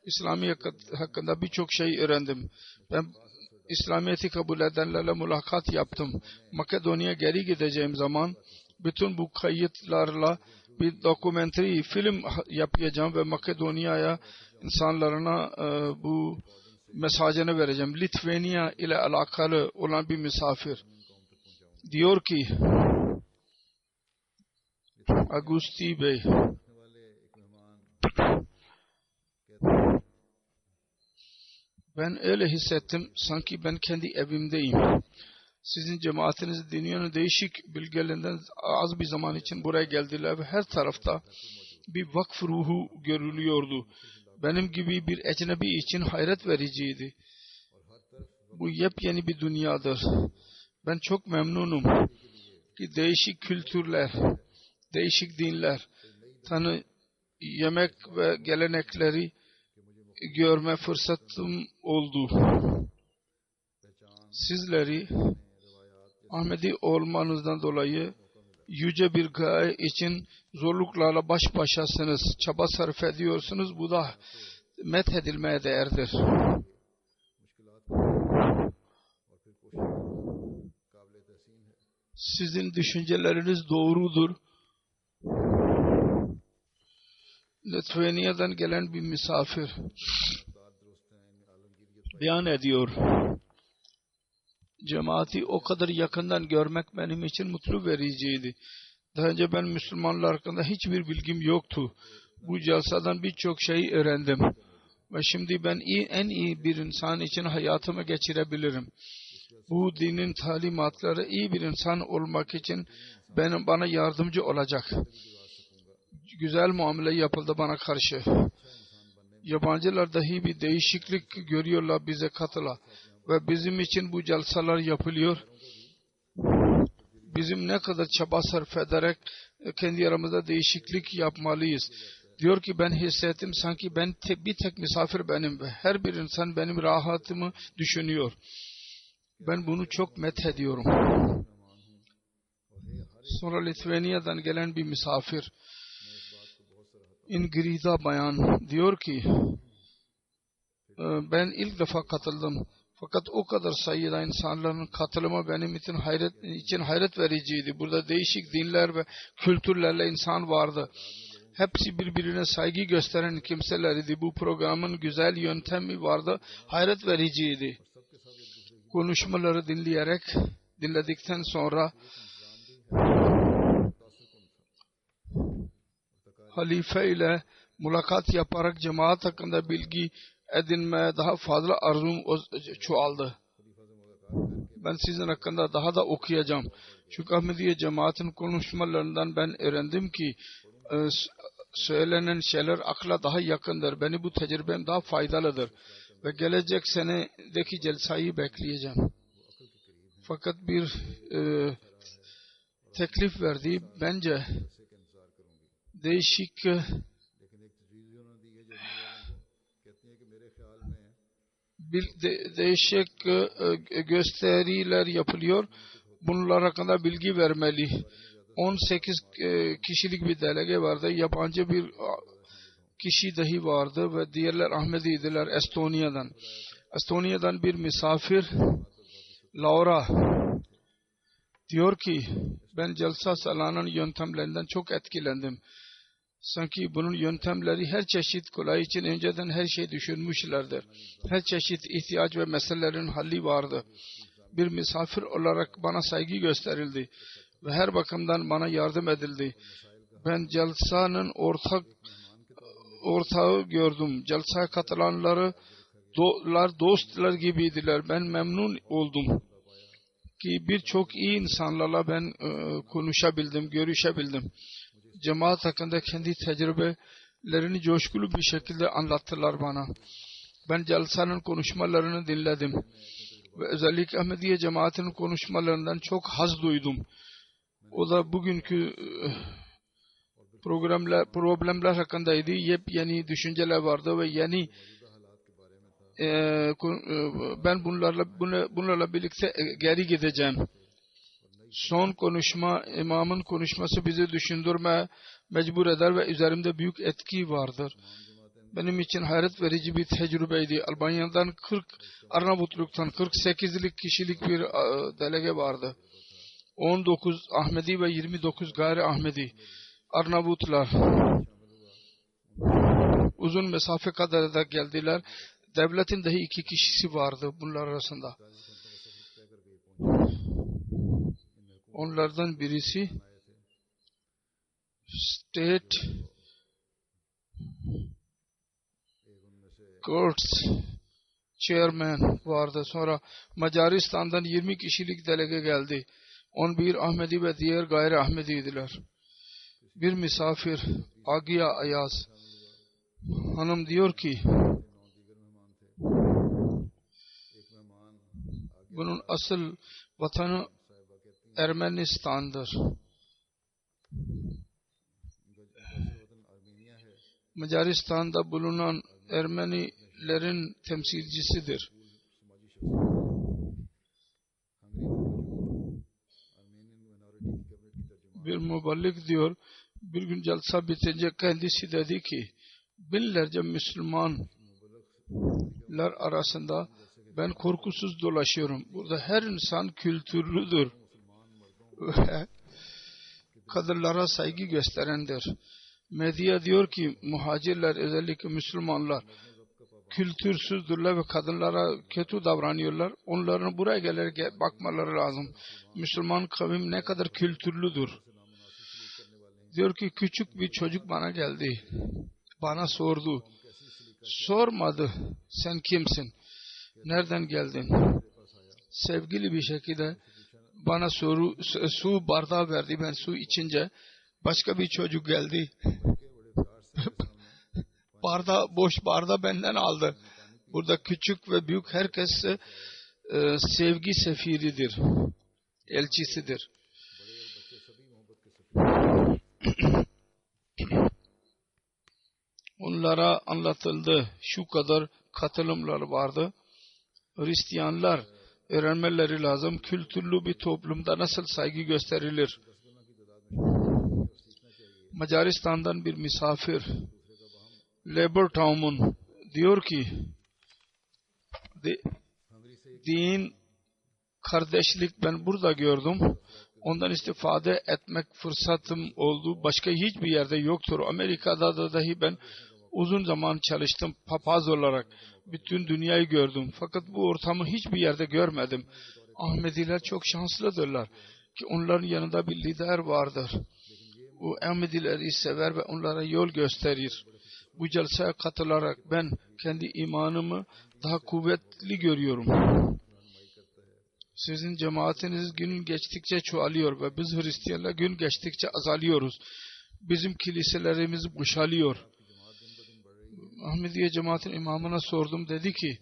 [SPEAKER 3] İslamiyet hakkında birçok şey öğrendim. Ben İslamiyet'i kabul edenlerle mülakat yaptım. Makedonya'ya geri gideceğim zaman bütün bu kayıtlarla bir dokumentary film yapacağım ve Makedonya'ya insanlarına bu mesajını vereceğim. Litvanya ile alakalı olan bir misafir diyor ki, Agusti Bey, ben öyle hissettim sanki ben kendi evimdeyim. Sizin cemaatinizi dinliyorum, değişik bölgelerinden az bir zaman için buraya geldiler ve her tarafta bir vakf ruhu görülüyordu. Benim gibi bir ecnebi için hayret vericiydi. Bu yepyeni bir dünyadır. Ben çok memnunum ki değişik kültürler, değişik dinler, yemek ve gelenekleri görme fırsatım oldu. Sizleri Ahmedi olmanızdan dolayı yüce bir gaye için zorluklarla baş başasınız, çaba sarf ediyorsunuz. Bu da methedilmeye değerdir. Sizin düşünceleriniz doğrudur. Litvanya'dan gelen bir misafir beyan ediyor. Cemaati o kadar yakından görmek benim için mutlu vericiydi. Daha önce ben Müslümanlar hakkında hiçbir bilgim yoktu. Bu jalsadan birçok şey öğrendim. Ve şimdi ben en iyi bir insan için hayatımı geçirebilirim. Bu dinin talimatları iyi bir insan olmak için bana yardımcı olacak. Güzel muamele yapıldı bana karşı. Yabancılar dahi bir değişiklik görüyorlar bize katıla. Ve bizim için bu jalsalar yapılıyor. Bizim ne kadar çaba sarf ederek kendi aramızda değişiklik yapmalıyız. Diyor ki ben hissettim sanki bir tek misafir benim ve her bir insan benim rahatımı düşünüyor. Ben bunu çok methediyorum. Sonra Litvanya'dan gelen bir misafir Ingrida bayan diyor ki ben ilk defa katıldım. Fakat o kadar sayıda insanların katılımı benim için hayret vericiydi. Burada değişik dinler ve kültürlerle insan vardı. Hepsi birbirine saygı gösteren kimselerdi. Bu programın güzel yöntemi vardı. Hayret vericiydi. Konuşmaları dinledikten sonra halife ile mülakat yaparak cemaat hakkında bilgi edinmeye daha fazla arzum çoğaldı. Ben sizin hakkında daha da okuyacağım. Çünkü Ahmediye cemaatin konuşmalarından ben öğrendim ki söylenen şeyler akla daha yakındır. Benim bu tecrübem daha faydalıdır. Ve gelecek senedeki celsayı bekleyeceğim. Fakat bir teklif verdi. Bence değişik gösteriler yapılıyor. Bunlar hakkında bilgi vermeli. 18 kişilik bir delege vardı. Yabancı bir kişi dahi vardı ve diğerler Ahmediydiler Estonya'dan. Estonya'dan bir misafir Laura diyor ki ben Jalsa Salana'nın yöntemlerinden çok etkilendim. Sanki bunun yöntemleri her çeşit kolay için önceden her şey düşünmüşlerdir. Her çeşit ihtiyaç ve meselelerin halli vardı. Bir misafir olarak bana saygı gösterildi ve her bakımdan bana yardım edildi. Ben Jalsa'nın ortak ortağı gördüm. Celsaya katılanları dostlar gibiydiler. Ben memnun oldum ki birçok iyi insanlarla ben konuşabildim, görüşebildim. Cemaat hakkında kendi tecrübelerini coşkulu bir şekilde anlattılar bana. Ben Celsa'nın konuşmalarını dinledim. Ve özellikle Ahmediye cemaatinin konuşmalarından çok haz duydum. O da bugünkü problemler hakkındaydı. Yepyeni düşünceler vardı ve yeni ben bunlarla birlikte geri gideceğim. Son konuşma, imamın konuşması bizi düşündürmeye mecbur eder ve üzerimde büyük etki vardır. Benim için hayret verici bir tecrübeydi. Albanya'dan Arnavutluk'tan 48'lik kişilik bir delege vardı. 19 Ahmedi ve 29 gayri Ahmedi. Arnavutlar uzun mesafe kadar da geldiler. Devletin dahi 2 kişisi vardı bunlar arasında. Onlardan birisi State Courts Chairman vardı. Sonra Macaristan'dan 20 kişilik delege geldi. 11 Ahmedi ve diğer gayri Ahmedi'ydiler. Bir misafir Agiya Ayaz hanım diyor ki bunun asıl vatanı Ermenistan'dır. Macaristan'da bulunan Ermenilerin temsilcisidir. Bir müballik diyor, bir gün celsa bitince kendisi dedi ki, binlerce Müslümanlar arasında ben korkusuz dolaşıyorum. Burada her insan kültürlüdür. Kadınlara saygı gösterendir. Medya diyor ki muhacirler, özellikle Müslümanlar kültürsüzdürler ve kadınlara kötü davranıyorlar. Onların buraya gelerek bakmaları lazım. Müslüman kavim ne kadar kültürlüdür. Diyor ki küçük bir çocuk bana geldi. Bana sordu. Sormadı. Sen kimsin? Nereden geldin? Sevgili bir şekilde bana su bardağı verdi. Ben su içince başka bir çocuk geldi. Boş bardağı benden aldı. Burada küçük ve büyük herkes sevgi sefiridir. Elçisidir. Onlara anlatıldı. Şu kadar katılımlar vardı. Hristiyanlar öğrenmeleri lazım. Kültürlü bir toplumda nasıl saygı gösterilir? Macaristan'dan bir misafir Labor Town'un diyor ki din, kardeşlik ben burada gördüm. Ondan istifade etmek fırsatım oldu. Başka hiçbir yerde yoktur. Amerika'da da dahi ben uzun zaman çalıştım papaz olarak. Bütün dünyayı gördüm. Fakat bu ortamı hiçbir yerde görmedim. Ahmediler çok şanslıdırlar ki onların yanında bir lider vardır. O Ahmedileri sever ve onlara yol gösterir. Bu celseye katılarak ben kendi imanımı daha kuvvetli görüyorum. Sizin cemaatiniz gün geçtikçe çoğalıyor ve biz Hristiyanlar gün geçtikçe azalıyoruz. Bizim kiliselerimiz boşalıyor. Ahmediye cemaatin imamına sordum, dedi ki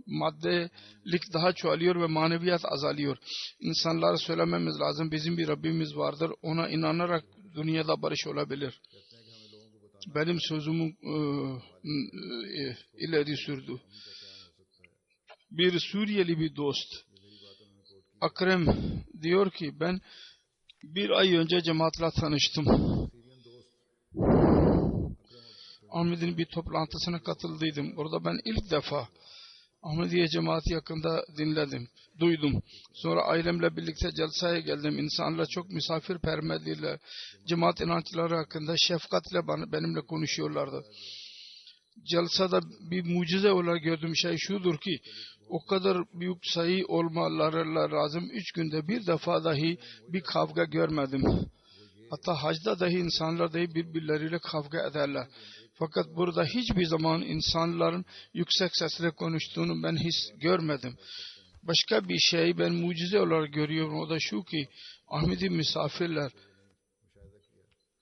[SPEAKER 3] maddelik daha çoğalıyor ve maneviyat azalıyor. İnsanlara söylememiz lazım, bizim bir Rabbimiz vardır, ona inanarak dünyada barış olabilir. Benim sözümü ileri sürdü. Bir Suriyeli bir dost Akrem diyor ki ben bir ay önce cemaatle tanıştım. Ahmet'in bir toplantısına katıldıydım. Orada ben ilk defa Ahmediye cemaati yakında duydum. Sonra ailemle birlikte celsaya geldim. İnsanlar çok misafirperverliğiyle, cemaat inançları hakkında şefkatle benimle konuşuyorlardı. Celsada bir mucize olarak gördüğüm şey şudur ki, o kadar büyük sayı olmaları lazım. 3 günde bir defa dahi bir kavga görmedim. Hatta hacda dahi insanlar dahi birbirleriyle kavga ederler. Fakat burada hiçbir zaman insanların yüksek sesle konuştuğunu ben hiç görmedim. Başka bir şey ben mucize olarak görüyorum. O da şu ki Ahmedi misafirler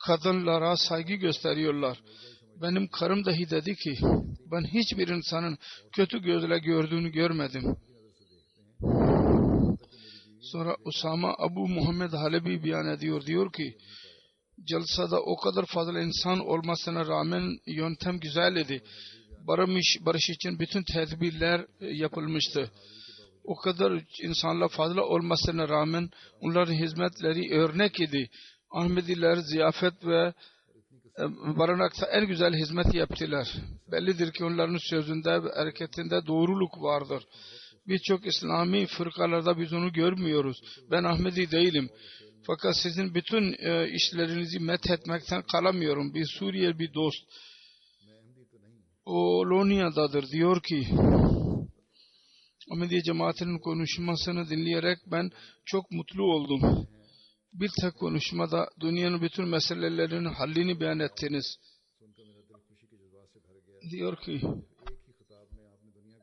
[SPEAKER 3] kadınlara saygı gösteriyorlar. Benim karım dahi dedi ki ben hiçbir insanın kötü gözle gördüğünü görmedim. Sonra Usama Abu Muhammed Halebi beyan ediyor. Diyor ki Jalsada o kadar fazla insan olmasına rağmen yöntem güzel idi. Barış için bütün tedbirler yapılmıştı. O kadar insanlar fazla olmasına rağmen onların hizmetleri örnek idi. Ahmediler ziyafet ve barınakta en güzel hizmet yaptılar. Bellidir ki onların sözünde ve hareketinde doğruluk vardır. Birçok İslami fırkalarda biz onu görmüyoruz. Ben Ahmedi değilim. Fakat sizin bütün işlerinizi methetmekten kalamıyorum. Bir Suriyeli bir dost Polonya'dadır. Diyor ki Ahmedi cemaatinin konuşmasını dinleyerek ben çok mutlu oldum. Bir tek konuşmada dünyanın bütün meselelerinin hallini beyan ettiniz. Diyor ki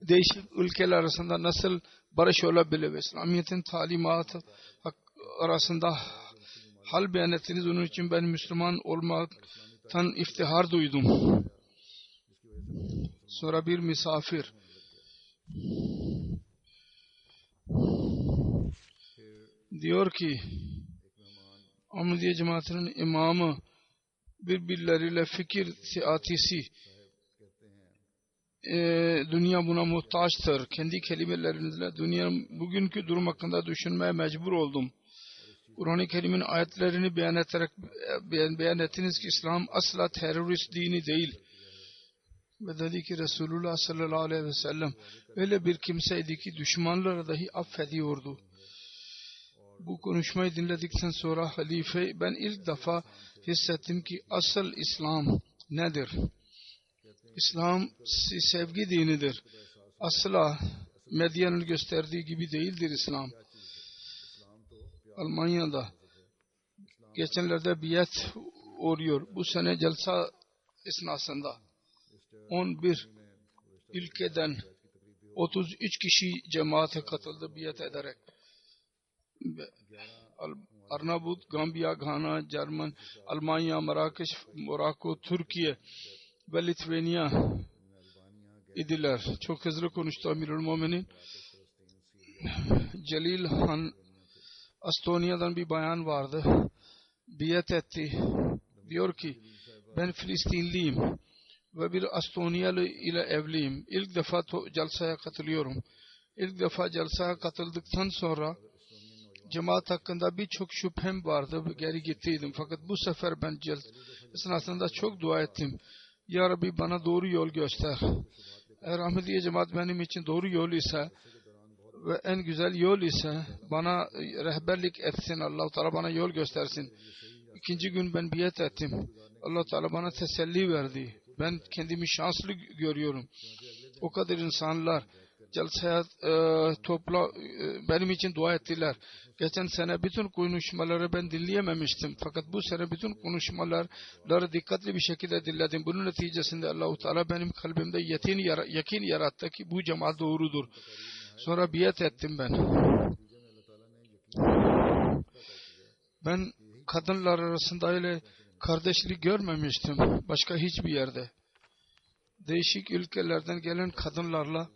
[SPEAKER 3] değişik ülkeler arasında nasıl barış olabilir ve İslamiyet'in talimatı arasında hal beyan ettiniz. Onun için ben Müslüman olmaktan iftihar duydum. Sonra bir misafir diyor ki Ahmediye cemaatinin imamı birbirleriyle fikir siyasisi dünya buna muhtaçtır. Kendi kelimelerinizle dünyanın bugünkü durum hakkında düşünmeye mecbur oldum. Kur'an-ı Kerim'in ayetlerini beyan ettiniz ki İslam asla terörist dini değil. Ve dedi ki Resulullah sallallahu aleyhi ve sellem öyle bir kimseydi ki düşmanları dahi affediyordu. Bu konuşmayı dinledikten sonra halife ben ilk defa hissettim ki asıl İslam nedir? İslam sevgi dinidir. Asla medyanın gösterdiği gibi değildir İslam. Almanya'da geçenlerde biat oluyor. Bu sene celsa esnasında 11 ülkeden 33 kişi cemaate katıldı biat ederek. Arnavut, Gambiya, Ghana, Cermen, Almanya, Marrakeş, Morocco, Türkiye ve Litvanya idiler. Çok hızlı konuştu Amirul Muminin. Celil Han Estonya'dan bir bayan vardı. Biat etti. Diyor ki ben Filistinliyim ve bir Estonyalı ile evliyim. İlk defa celsaya katılıyorum. İlk defa celsaya katıldıktan sonra cemaat hakkında birçok şüphem vardı. Geri gittiydim. Fakat bu sefer ben esnasında çok dua ettim. Ya Rabbi bana doğru yol göster. Eğer Ahmediye cemaat benim için doğru yol ise ve en güzel yol ise bana rehberlik etsin. Allah-u Teala bana yol göstersin. İkinci gün ben biat ettim. Allah-u Teala bana teselli verdi. Ben kendimi şanslı görüyorum. O kadar insanlar celseye benim için dua ettiler. Geçen sene bütün konuşmaları ben dinleyememiştim. Fakat bu sene bütün konuşmaları dikkatli bir şekilde dinledim. Bunun neticesinde Allah-u Teala benim kalbimde yakin yarattı ki bu cemaat doğrudur. Sonra biat ettim ben. Ben kadınlar arasında öyle kardeşlik görmemiştim. Başka hiçbir yerde. Değişik ülkelerden gelen kadınlarla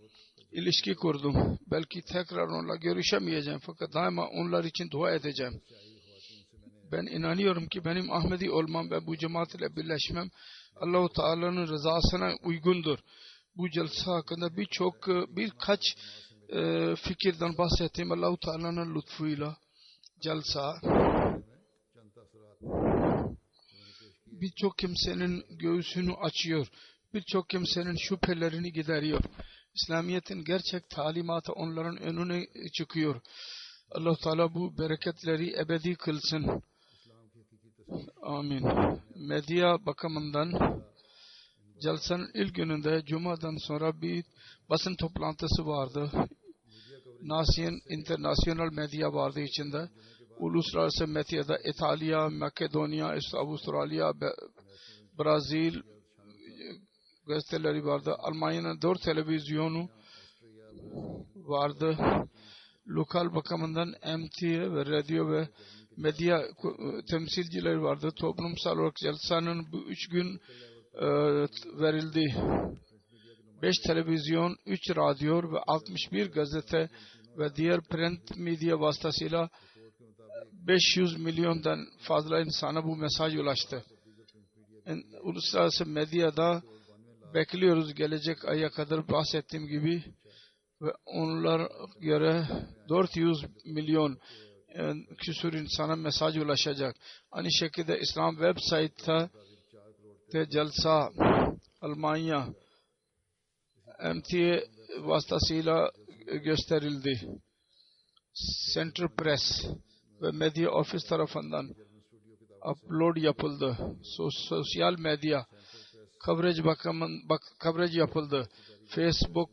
[SPEAKER 3] ilişki kurdum. Belki tekrar onlarla görüşemeyeceğim. Fakat daima onlar için dua edeceğim. Ben inanıyorum ki benim Ahmedi olmam ve bu cemaat ile birleşmem Allah-u Teala'nın rızasına uygundur. Bu celsa hakkında birkaç fikirden bahsettiğim Allah-u Teala'nın lütfuyla celsa birçok kimsenin göğsünü açıyor. Birçok kimsenin şüphelerini gideriyor. İslamiyet'in gerçek talimatı onların önüne çıkıyor. Allah-u Teala bu bereketleri ebedi kılsın. Amin. Medya bakımından celsanın ilk gününde Cuma'dan sonra bir basın toplantısı vardı. Internasyonel medya vardı içinde. uluslararası medyada İtalya, Makedonya, Avustralya, Brazil gazeteleri vardı. Almanya'nın 4 televizyonu vardı. Lokal bakımından MTA ve radyo ve medya temsilcileri vardı. Toplumsal olarak Celsanın bu 3 gün verildi. 5 televizyon, 3 radyo ve 61 gazete ve diğer print medya vasıtasıyla 500 milyondan fazla insana bu mesaj ulaştı. Uluslararası medyada bekliyoruz gelecek aya kadar bahsettiğim gibi ve onlar göre 400 milyon küsur insana mesaj ulaşacak. Aynı şekilde İslam web site'te Celsa Almanya MTA vasıtasıyla gösterildi. Center Press ve Medya Ofis tarafından upload yapıldı. Sosyal medya coverage yapıldı. Facebook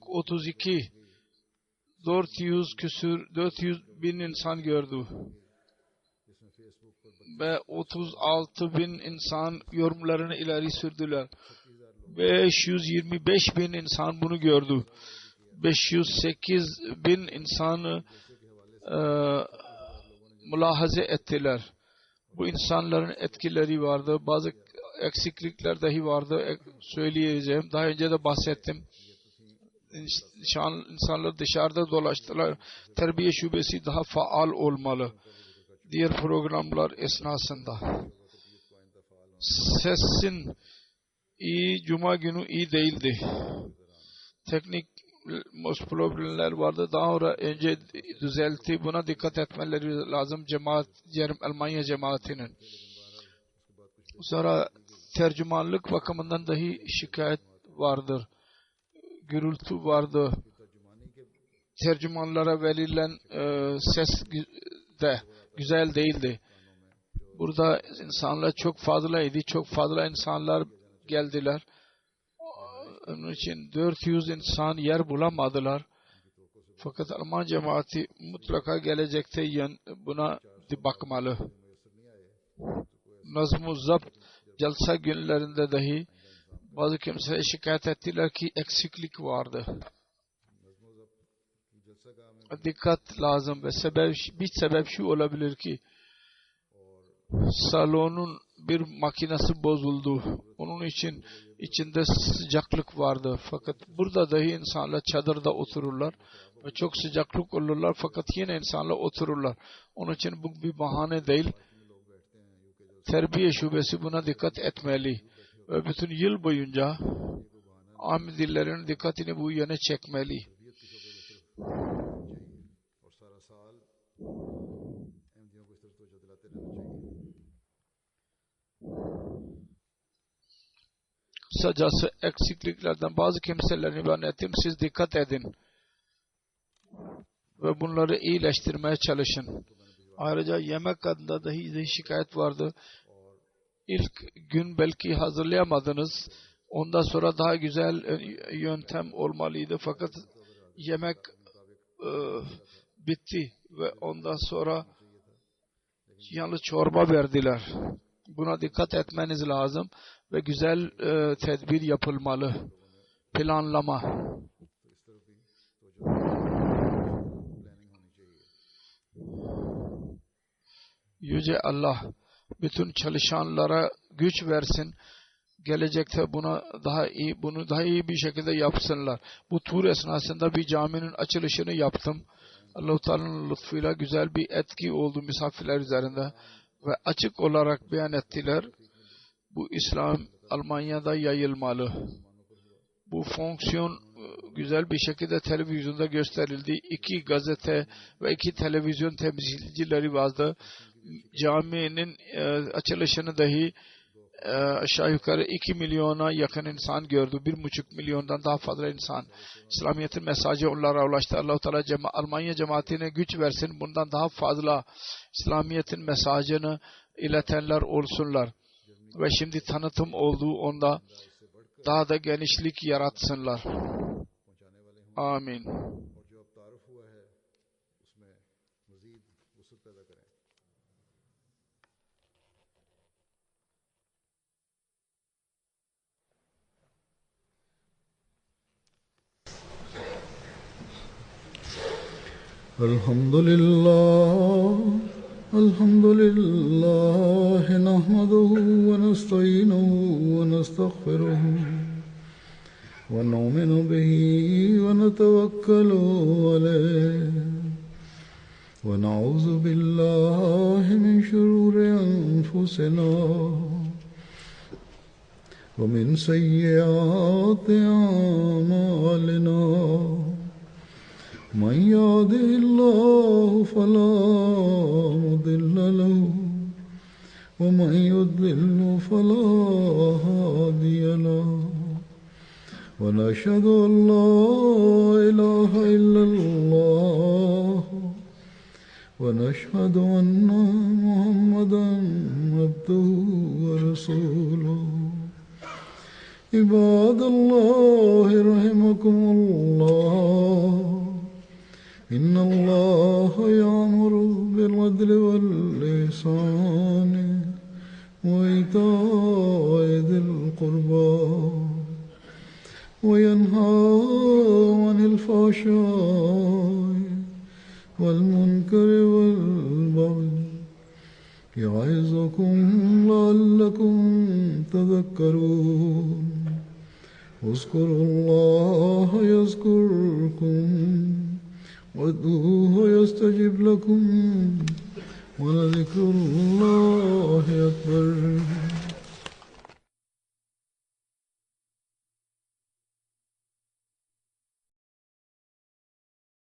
[SPEAKER 3] 400 bin insan gördü. Ve 36 bin insan yorumlarını ileri sürdüler. 525 bin insan bunu gördü. 508 bin insanı mülahaze ettiler. Bu insanların etkileri vardı. Bazı eksiklikler dahi vardı. Söyleyeceğim. Daha önce de bahsettim. İnsanlar dışarıda dolaştılar. Terbiye şubesi daha faal olmalı. Diğer programlar esnasında. Sesin iyi, cuma günü iyi değildi. Teknik problemler vardı. Daha önce düzeltti. Buna dikkat etmeleri lazım Almanya cemaatinin. Sonra tercümanlık bakımından dahi şikayet vardır. Gürültü vardı. Tercümanlara verilen ses de güzel değildi. Burada insanlar çok fazlaydı. Çok fazla insanlar geldiler. Onun için 400 insan yer bulamadılar. Fakat Alman cemaati mutlaka gelecekte buna bakmalı. Nazm-ı Zapt Celsa günlerinde dahi bazı kimseler şikayet ettiler ki eksiklik vardı. Dikkat lazım ve bir sebep şu olabilir ki salonun bir makinesi bozuldu. Onun için içinde sıcaklık vardı. Fakat burada dahi insanlar çadırda otururlar ve çok sıcaklık olurlar fakat yine insanlar otururlar. Onun için bu bir bahane değil. Terbiye şubesi buna dikkat etmeli. Ve bütün yıl boyunca amidillerin dikkatini bu yöne çekmeli. Kısacası eksikliklerden bazı kimselerini ben ettim. Siz dikkat edin. Ve bunları iyileştirmeye çalışın. Ayrıca yemek adında dahi şikayet vardı. İlk gün belki hazırlayamadınız. Ondan sonra daha güzel yöntem olmalıydı. Fakat yemek bitti ve ondan sonra yalnız çorba verdiler. Buna dikkat etmeniz lazım ve güzel tedbir yapılmalı. Planlama. Yüce Allah bütün çalışanlara güç versin. Gelecekte bunu daha iyi bir şekilde yapsınlar. Bu tur esnasında bir caminin açılışını yaptım. Allah-u Teala'nın lütfuyla güzel bir etki oldu misafirler üzerinde ve açık olarak beyan ettiler. Bu İslam Almanya'da yayılmalı. Bu fonksiyon güzel bir şekilde televizyonda gösterildi. 2 gazete ve 2 televizyon temsilcileri vardı. Caminin açılışını dahi aşağı yukarı 2 milyona yakın insan gördü. 1,5 milyondan daha fazla insan. İslamiyet'in mesajı onlara ulaştı. Allah-u Teala Almanya cemaatine güç versin. Bundan daha fazla İslamiyet'in mesajını iletenler olsunlar. Ve şimdi tanıtım olduğu onda daha da genişlik yaratsınlar. Amin.
[SPEAKER 1] الحمد لله نحمده ونستعينه ونستغفره ونؤمن به ونتوكل عليه ونعوذ بالله من شرور أنفسنا ومن سيئات أعمالنا من يهده الله فلا مضل له ومن يضلل فلا هادي له ونشهد أن لا إله إلا الله ونشهد أن محمدا عبده ورسوله عباد الله رحمكم الله إن الله يأمر بالعدل والإحسان وإيتاء ذي القربى وينهى عن الفحشاء والمنكر والبغي يعظكم لعلكم تذكرون اذكروا الله يذكركم وادعوه يستجب لكم ولذكر الله أكبر